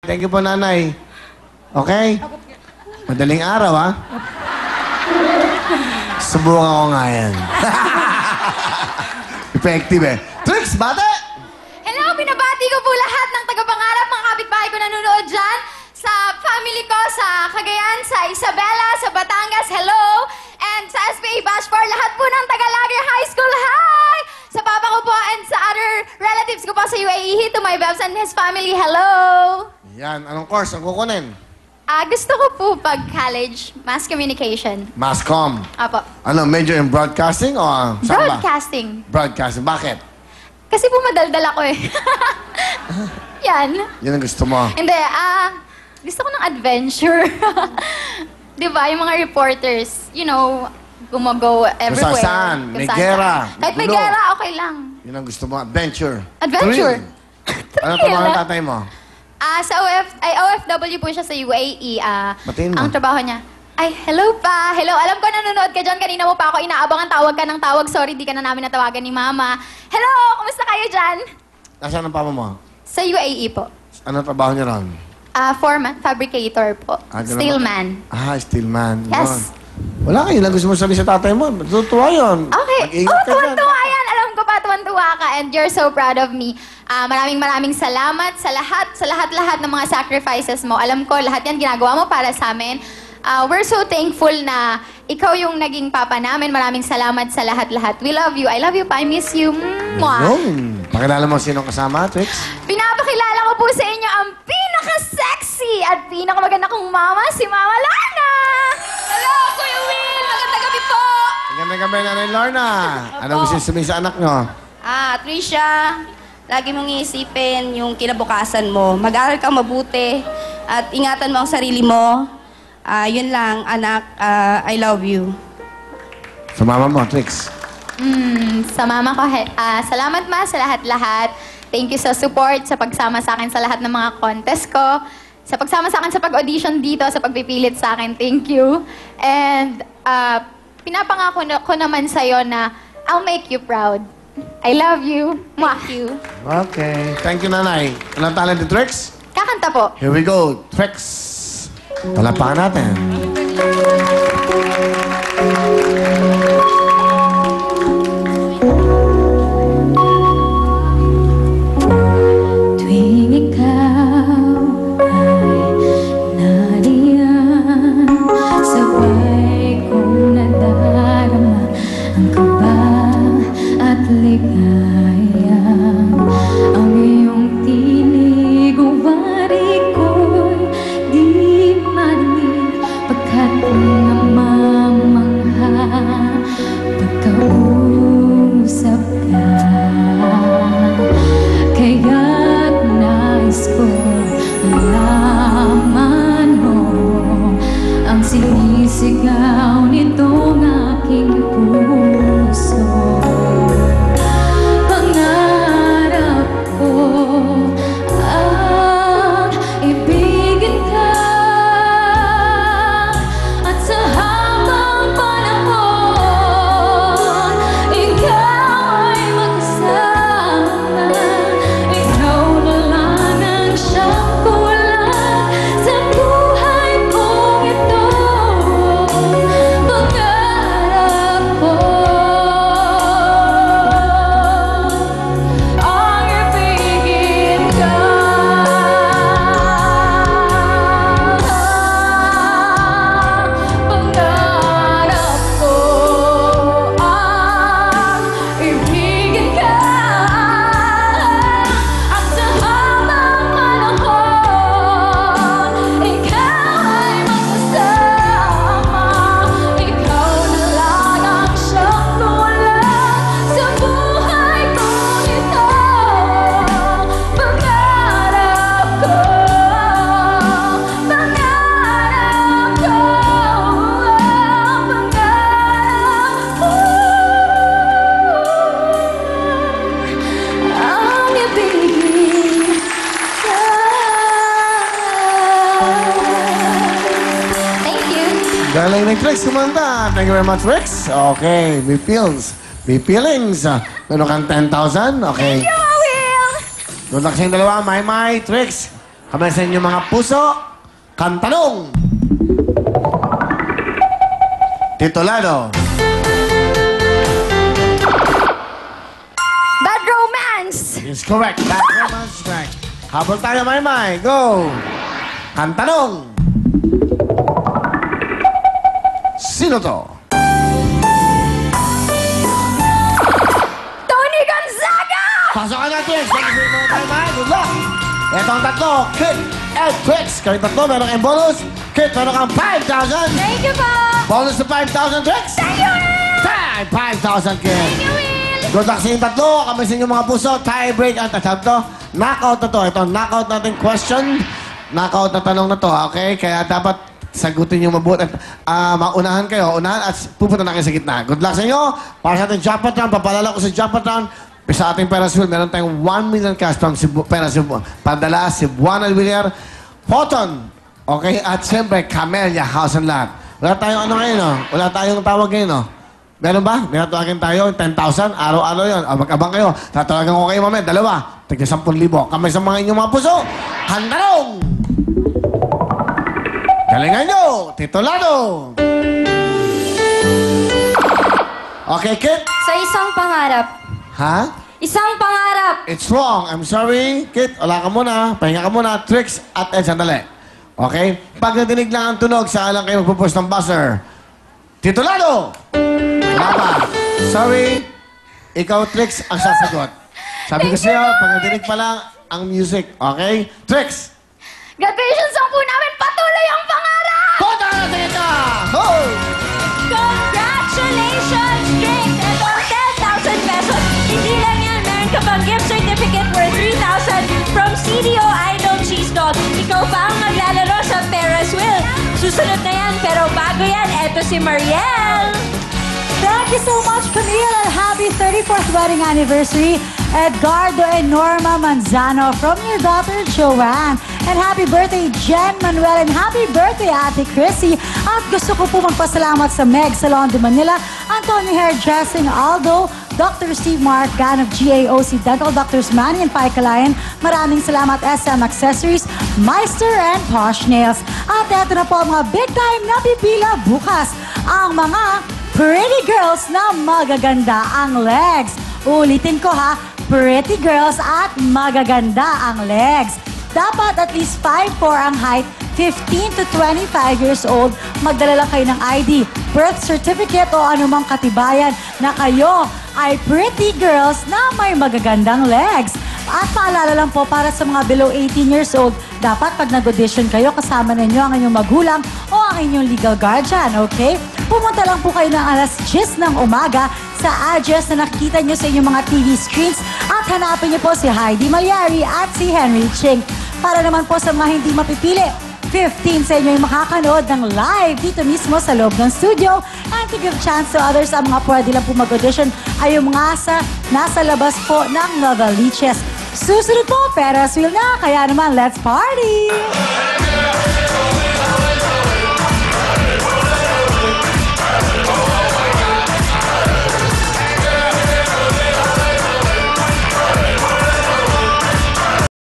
Thank you po, nanay. Okay? Madaling araw, ha? Subukan ko nga yan. Effective, eh. Tricks, bate! Hello, binabati ko po lahat ng tagapangarap, mga kapitbahay ko nanonood dyan. Sa family ko, sa Cagayan, sa Isabela, sa Batangas, hello! And sa SPA Batch 4, lahat po ng Tagalagay High School, hi! Sa papa ko po and sa other relatives ko po sa UAE, to my Bebs and his family, hello! Yan, anong course ang kukunin? Gusto ko po pag-college, mass communication. Masscom. Apo. Ano, major in broadcasting o saan ba? Broadcasting. Broadcasting. Bakit? Kasi po madaldal ako eh. Yan. Yan ang gusto mo. Hindi, gusto ko ng adventure. Di ba, yung mga reporters, you know, gumago everywhere. Saan? May Kung saan gera, saan. Kahit may gulo. gera, okay lang. Yan ang gusto mo. Adventure. Adventure. Thrill. Ano trabaho ng tatay mo? Sa OFW po siya sa UAE. Batiin mo. Ang trabaho niya, ay, hello pa. Hello, alam ko nanonood ka dyan. Kanina mo pa ako inaabangan, tawag ka ng tawag. Sorry, di ka na namin natawagan ni Mama. Hello, kumusta kayo dyan? Nasaan ang papa mo? Sa UAE po. Ano trabaho niya ron? Foreman, fabricator po. Ganun Steelman. Steelman. Yes. Yun. Wala kayo lang gusto mo sabihin sa tatay mo. Matutuwa yun. Okay. Mag-ingat ka dyan. Tuwan-tuwa yan. Alam ko pa, tuwan-tuwa ka. And you're so proud of me. Maraming salamat sa lahat ng mga sacrifices mo. Alam ko, lahat yan ginagawa mo para sa amin. We're so thankful na ikaw yung naging papa namin. Maraming salamat sa lahat-lahat. We love you. I love you pa. I miss you. Mwah. Yun. Pakilala mo sinong kasama, Trix? Pinapakilala ko po sa inyo ang pinaka-sexy at pinakamaganda kong mama, si Mama Lorna! Hello, Kuya Will! Magandang gabi po! Magandang gabi, Nanay Lorna. Anong gusto sabihin sa anak nyo? Trisha, lagi mong iisipin yung kinabukasan mo. Mag-aral ka mabuti at ingatan mo ang sarili mo. Yun lang, anak. I love you. Sa mama mo, Trix. Sa mama ko, salamat ma sa lahat-lahat. Thank you sa support, sa pagsama sa akin sa lahat ng mga contest ko. Sa pagsama sa akin sa pag-audition dito, sa pagpipilit sa akin, thank you. And pinapangako ko naman sa'yo na I'll make you proud. I love you. Thank you. Okay. Thank you, Nanay. Anong talent ni Trix? Kakanta po. Here we go. Trix. Palapakan natin. Tuwing ikaw ay nariyan, sabay kong nadarama ang kaba at ligaya. Ang iyong tinig, uwari ko'y di marinig, pagkat namamangha pagkausap ka. Kaya't nais ko malaman mo ang sinisigaw nitong aking puso. Pangarap ko ang ibigin ka at sa habang panahon ikaw ay magkasama. Ikaw na lang ang siyang kulang sa buhay kong ito. Pangarap ko ang ibigin ka. Pangarap ko ang ibigin ka at sa habang panahon ikaw ay magkasama. Ikaw na lang ang siyang kulang sa buhay kong ito. Pangarap ko, pangarap ko, pangarap ko ang ibigin ka. Thank you. Galing ng Trix, kumanta. Thank you very much, Trix. Okay, may feels. May feelings. Meron kang 10,000. Okay. Thank you, Will! Good luck sa inyong dalawa. My, Trix. Kamay sa inyo mga puso. Kantanong. Titulado. Bad Romance! Is correct. Bad Romance is correct. Habol tayo, Maymay. Go. Kantanong. Sino to? Tony Gonzaga! Pasokan natin. Thank you very much, Maymay. Good luck. Ito ang tatlo. Kit and Tricks. Kayong tatlo, meron kang bonus. Kit, meron kang 5,000. Thank you po! Bonus na 5,000, Tricks. Thank you, Will! 5,000, Kit. Thank you, Will! Good luck sa inyong tatlo. Kami sa inyong mga puso. Tie break ang tatap to. Knockout na to. Ito, knockout natin question. Knockout na tanong na to, okay? Kaya dapat sagutin yung mabuti. Maunahan kayo. Unahan at pupunta na kayo sa gitna. Good luck sa inyo. Para sa ating jackpot round, papalala ko sa jackpot round. Sa ating Peras Wheel, meron tayong 1 million cash from Peras Wheel. Pandala, Cebuana Villar, Photon. Okay? At siyempre, Camellia House and Lot. Wala tayong ano ngayon, no? Wala tayong tawag ngayon, no? Meron ba? May natawagin tayo, 10,000. Araw-araw yun. Mag-abang kayo. Tatawagan ko kayo mamaya. Dalawa. Tigil 10,000. Kamay sa mga inyong mga puso. Handalong! Galingan nyo! Titulado! Okay, Kit? Sa isang pangarap. Ha? Isang pangarap! It's wrong. I'm sorry. Kit, wala ka muna. Pahinga ka muna. Tricks at Ed, sandali. Okay? Pag nadinig lang ang tunog, saan lang kayo magpupush ng buzzer. Titulado! Wala pa. Sorry. Ikaw, Tricks, ang sasagot. Sabi ko sa'yo, pag nadinig pa lang ang music. Okay? Tricks! Graduation song po namin, patuloy ang pangarap! Kota natin ito! Ho! Congratulations, Drake! Ito ang 10,000 pesos. Hindi lang yan, meron ka pang gift certificate worth 3,000 from CDO Idol Cheese Dog. Ikaw pa ang maglalaro sa Ferris Wheel. Susunod na yan, pero bago yan, eto si Mariel. Thank you so much, Camille, and happy 34th wedding anniversary, Edgardo and Norma Manzano, from your daughter, Joanne. And happy birthday, Jen Manuel, and happy birthday, Ate Chrissy. At gusto ko po magpasalamat sa Meg Salon de Manila, Anthony Hairdressing, Aldo, Dr. Steve Mark, Gan of GAOC Dental, Drs. Manny and Paikalayan. Maraming salamat, SM Accessories, Meister, and Posh Nails. At eto na po ang mga big time na pipila bukas. Ang mga pretty girls na magaganda ang legs. Ulitin ko ha, pretty girls at magaganda ang legs. Dapat at least 5'4" ang height, 15 to 25 years old. Magdala lang kayo ng ID, birth certificate o anumang katibayan na kayo ay pretty girls na may magagandang legs. At paalala lang po para sa mga below 18 years old, dapat pag nag-audition kayo, kasama ninyo ang inyong magulang o ang inyong legal guardian, okay? Pumunta lang po kayo ng alas 10 ng umaga sa address na nakikita nyo sa inyong mga TV screens at hanapin nyo po si Heidi Malyari at si Henry Ching. Para naman po sa mga hindi mapipili, 15 sa inyo yung makakanood ng live dito mismo sa loob ng studio. And to give chance to others, ang mga pwede lang po mag-audition ay yung mga nasa labas po ng Novaliches. Susunod po, Ferris Wheel na, kaya naman, let's party!